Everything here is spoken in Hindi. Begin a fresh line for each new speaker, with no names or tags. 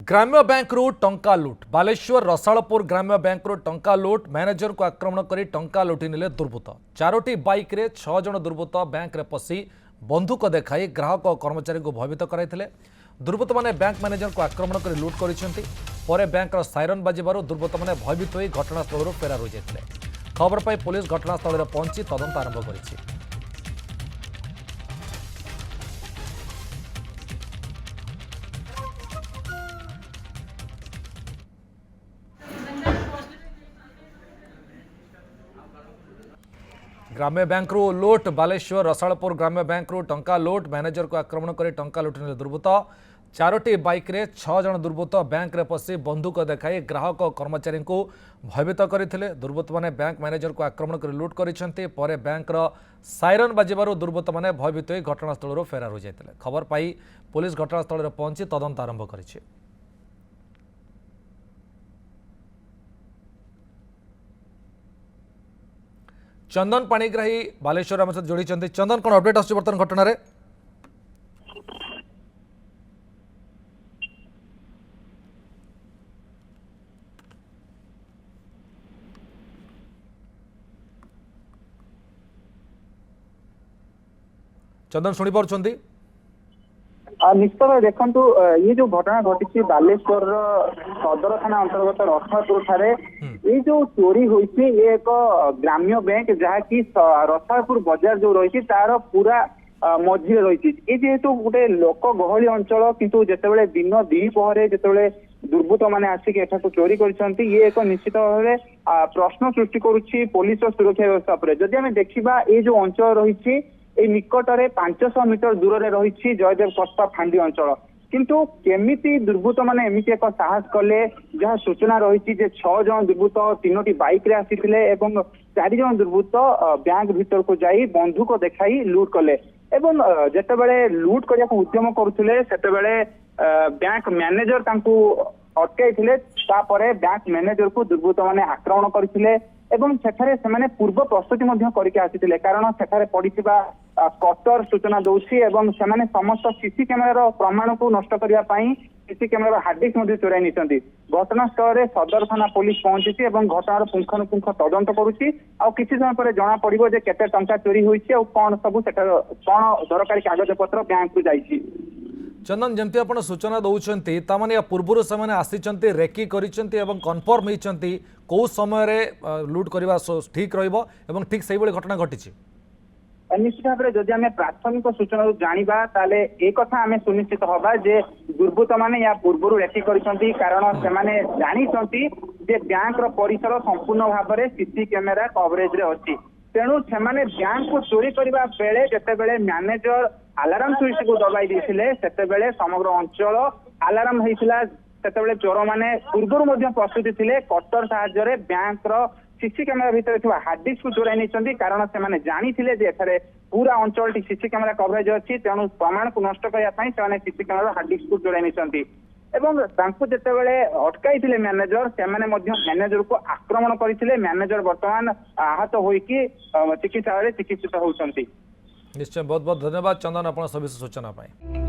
ग्राम्य बैंक रु टंका लुट बालेश्वर रसालपुर ग्राम्य बैंक रु टंका लुट मैनेजर को आक्रमण कर टंका लुटि नेले दुर्बृत्त 4टी बाइक रे 6 जन दुर्बृत्त बैंक रे पशि बंधुक देखाई ग्राहक और कर्मचारी को भयभीत कराइथिले। दुर्बृत्त माने बैंक मैनेजर को आक्रमण कर लुट करिसेंती। परे बैंक रो साइरन बाजिबारु दुर्बृत्त माने भयभीत होई घटनास्थल फेरार हो जाइथिले। खबर पाई पुलिस घटनास्थल रे पहुंची तदंत आरंभ करिछि। ग्राम्य बैंक रु लुट बालेश्वर रसालपुर ग्राम्य बैंक रु टंका लुट मैनेजर को आक्रमण कर टंका लुटने दुर्बृत्त 4टी बाइक रे 6 जन दुर्बृत्त बैंक रे पशि बंधुक देखाई ग्राहक और कर्मचारी को भयभीत करथिले। दुर्बृत्त माने बैंक मैनेजर को आक्रमण कर लुट करिसेंती। परे बैंक रो साइरन बाजिबारु दुर्बृत्त माने भयभीत होई घटनास्थल फेरार हो जाइथिले। खबर पाई पुलिस घटनास्थल रे पहुंची तदंत आरंभ करिछि। चंदन पाणिग्राही बालेश्वर आम सहित जोड़ी चंदन कौन अपडेट आस बर्तमान घटना रे? चंदन शुणी पार्टी
निश्चित भाव देखु ये जो घटना घटी बालेश्वर सदर थाना अंतर्गत रसालपुर ठारे ये जो चोरी होती ये एक ग्राम्य बैंक जहाँकि रसालपुर बजार जो रही तार पूरा मझे रही ये जेहेतु गोटे लोक गहली अंचल किंतु जितेबाला दिन द्विपहर जितेबाला दुर्बृत्त मैंने आसिक एठाकू चोरी कर ये एक निश्चित भाव प्रश्न सृष्टि करुच्ची पुलिस सुरक्षा व्यवस्था पर। जदि आम देखा ये जो अंचल रही निकटरे 500 मीटर दूर में रही जयदेव कस्बा फांडी अंचल किंतु केमिति दुर्बृत्त माने एमिति एक साहस कले जहाँ सूचना रही 6 जन दुर्बृत्त 3टी बाइक रे आसीथिले एवं 4 जन दुर्बृत्त बैंक भीतर को जाई बंधुक देखाई लूट कले एवं जेतेबेले लूट करिया को उद्यम करुथिले सेतेबेले बैंक मैनेजर तांकू अटकाई तापरे बैंक मैनेजर को दुर्बृत्त माने आक्रमण करथिले एवं सेठारे सेमाने पूर्व प्रस्तुति मध्य करके आसीथिले कारण सेठारे पड़िथिबा कटर सूचना दौसी एवं सेमाने समस्त सीसी कैमेरा प्रमाण को नष्ट करिया पई सीसी कैमेरा हार्ड डिस्क मध्य चोराई निचंती। घटनास्थल रे सदर थाना पुलिस पहुंची एवं घटनार पुंखानुपुंख तदंत करुछि आ किछि समय पर जणा पड़िबो जे केते टंका चोरी होईछि आ कोन सब सेठा कोन दरकारी कागज पत्र बैंक को जाईछि।
चंदन जमती आप सूचना दौरान ताने या पूर्व से आसी रेकी कन्फर्म होती कौ समय लुट करने ठीक रहा ठीक से घटना घटी
निश्चित भाव में जदि आम प्राथमिक सूचना जाना ताले एक कथा आम सुनिश्चित हवा जे दुर्बृत्त माने या पूर्व रेकी करिसंती कारण से जानी बैंक परिसर संपूर्ण भाव में सीसी कैमेरा कवरेज रे अच्छी तेणु से बैंक को चोरी करने बेले जितेबले मैनेजर अलार्म स्विच को दबाई देते सेतेबेले समग्र अंचल अलार्म होता सेतेबेले चोर मैंने पूर्व प्रस्तुति थे कटर साहाय्य बैंक सीसी कैमेरा भितर हार्ड डिस्क को चोराई नहीं कारण से जानी पूरा अंचल सीसी कैमेरा कवरेज अच्छी तेणु प्रमाण को नष्ट करने सीसी कैमेरा हार्ड डिस्क को चोराई नहीं एवं जितेबले अटकाई मैनेजर से मैनेजर को आक्रमण करते मैनेजर बर्तमान आहत होइकी चिकित्सालय चिकित्सित होउछंती।
निश्चय बहुत बहुत धन्यवाद चंदन आप सभी सूचना पाई।